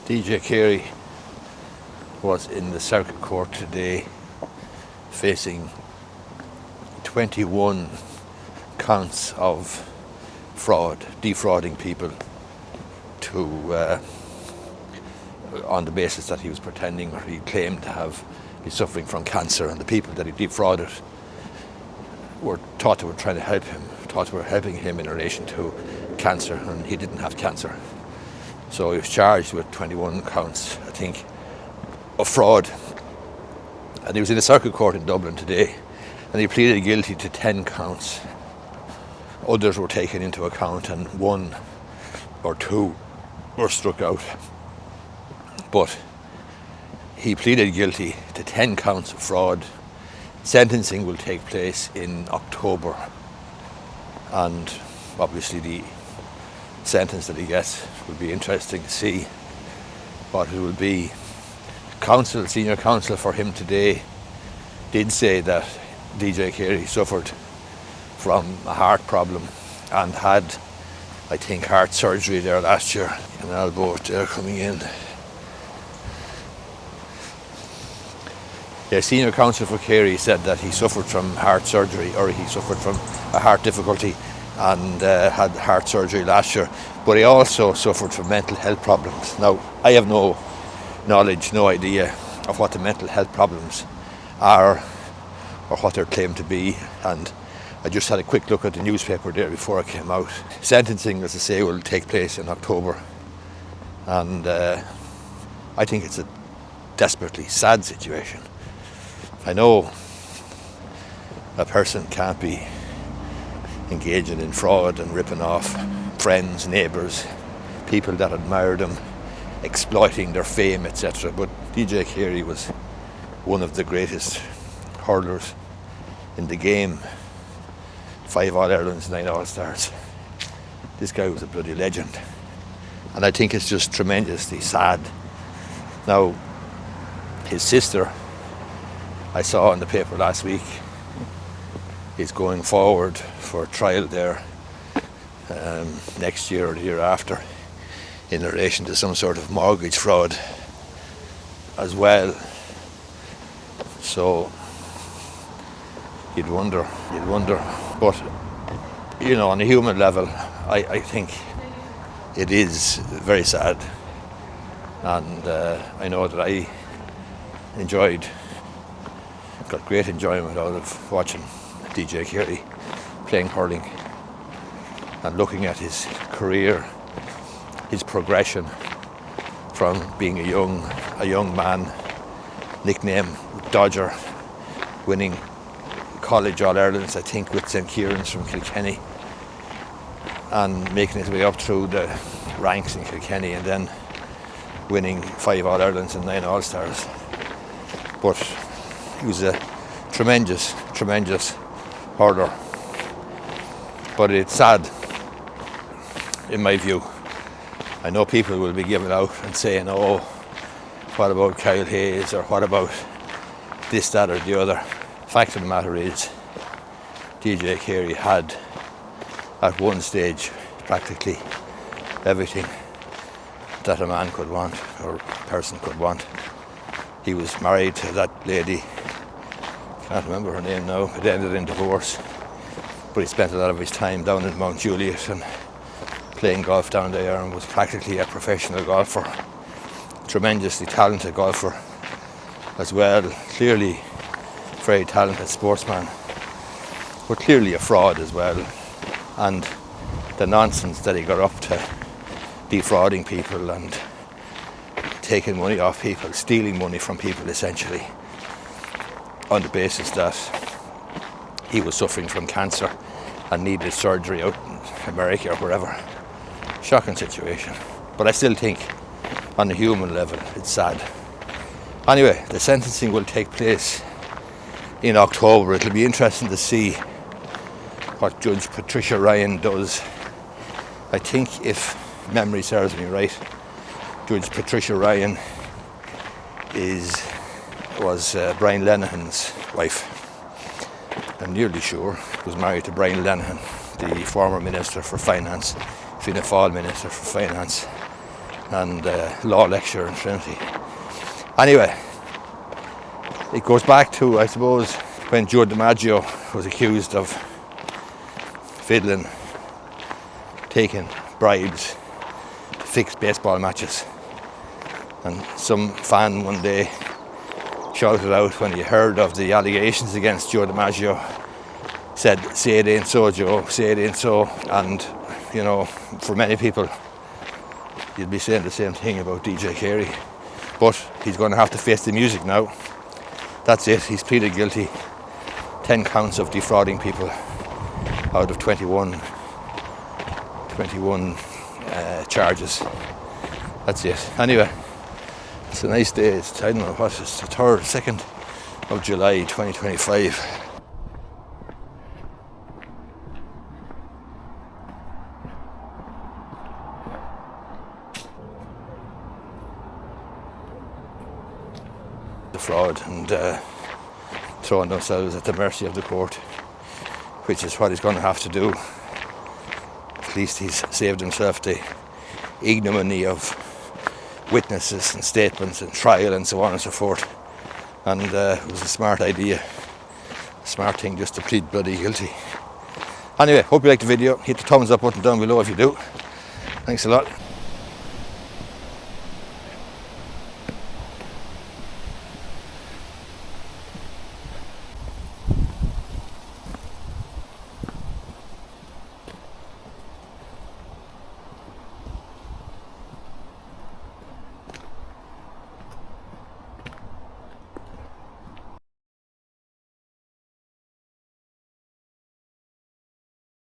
DJ Carey was in the circuit court today facing 21 counts of fraud, defrauding people on the basis that he was pretending, or he claimed to be suffering from cancer, and the people that he defrauded were thought they were trying to help him, thought they were helping him in relation to cancer, and he didn't have cancer. So he was charged with 21 counts, I think, of fraud. And he was in a circuit court in Dublin today, and he pleaded guilty to 10 counts. Others were taken into account, and 1 or 2 were struck out. But he pleaded guilty to 10 counts of fraud. Sentencing will take place in October, and obviously the sentence that he gets will be interesting to see what it will be. Senior counsel for him today did say that DJ Carey suffered from a heart problem and had, I think, heart surgery there last year. An elbow there coming in. Yeah, senior counsel for Carey said that he suffered from heart surgery, or he suffered from a heart difficulty and had heart surgery last year, but he also suffered from mental health problems. Now, I have no knowledge, no idea of what the mental health problems are or what they're claimed to be, and I just had a quick look at the newspaper there before I came out. Sentencing, as I say, will take place in October, and I think it's a desperately sad situation. I know a person can't be engaging in fraud and ripping off friends, neighbours, people that admire them, exploiting their fame, etc. But DJ Carey was one of the greatest hurlers in the game. 5 All-Irelands, 9 All-Stars. This guy was a bloody legend. And I think it's just tremendously sad. Now, his sister, I saw in the paper last week, is going forward for a trial there next year or the year after in relation to some sort of mortgage fraud as well. So you'd wonder. But, you know, on a human level, I think it is very sad. And I know that I got great enjoyment out of watching DJ Carey playing hurling and looking at his career, his progression from being a young man, nickname Dodger, winning college All-Irelands, I think, with St. Kieran's from Kilkenny, and making his way up through the ranks in Kilkenny, and then winning 5 All-Irelands and 9 All-Stars. But he was a tremendous hurler. But it's sad, in my view. I know people will be giving out and saying, oh, what about Kyle Hayes, or what about this, that or the other. Fact of the matter is, DJ Carey had, at one stage, practically everything that a man could want, or a person could want. He was married to that lady, can't remember her name now, it ended in divorce, but he spent a lot of his time down in Mount Juliet and playing golf down there, and was practically a professional golfer. Tremendously talented golfer as well, clearly very talented sportsman, but clearly a fraud as well. And the nonsense that he got up to, defrauding people and taking money off people, stealing money from people essentially, on the basis that he was suffering from cancer and needed surgery out in America or wherever. Shocking situation. But I still think on a human level it's sad. Anyway, the sentencing will take place in October. It'll be interesting to see what Judge Patricia Ryan does. I think, if memory serves me right, Judge Patricia Ryan was Brian Lenihan's wife. I'm nearly sure was married to Brian Lenihan, the former Minister for Finance, Fianna Fáil Minister for Finance, and law lecturer in Trinity. Anyway, it goes back to, I suppose, when Joe DiMaggio was accused of fiddling, taking bribes to fix baseball matches. And some fan one day shouted out when he heard of the allegations against Joe DiMaggio, said, "Say it ain't so, Joe, say it ain't so." And, you know, for many people, you'd be saying the same thing about DJ Carey. But he's going to have to face the music now. That's it, he's pleaded guilty. 10 counts of defrauding people out of 21 charges. That's it. Anyway, it's a nice day. It's, I don't know what, it's the 2nd of July 2025. The fraud and throwing themselves at the mercy of the court, which is what he's going to have to do. At least he's saved himself the ignominy of witnesses and statements and trial and so on and so forth. And it was a smart idea, a smart thing just to plead bloody guilty. Anyway, hope you liked the video. Hit the thumbs up button down below if you do. Thanks a lot.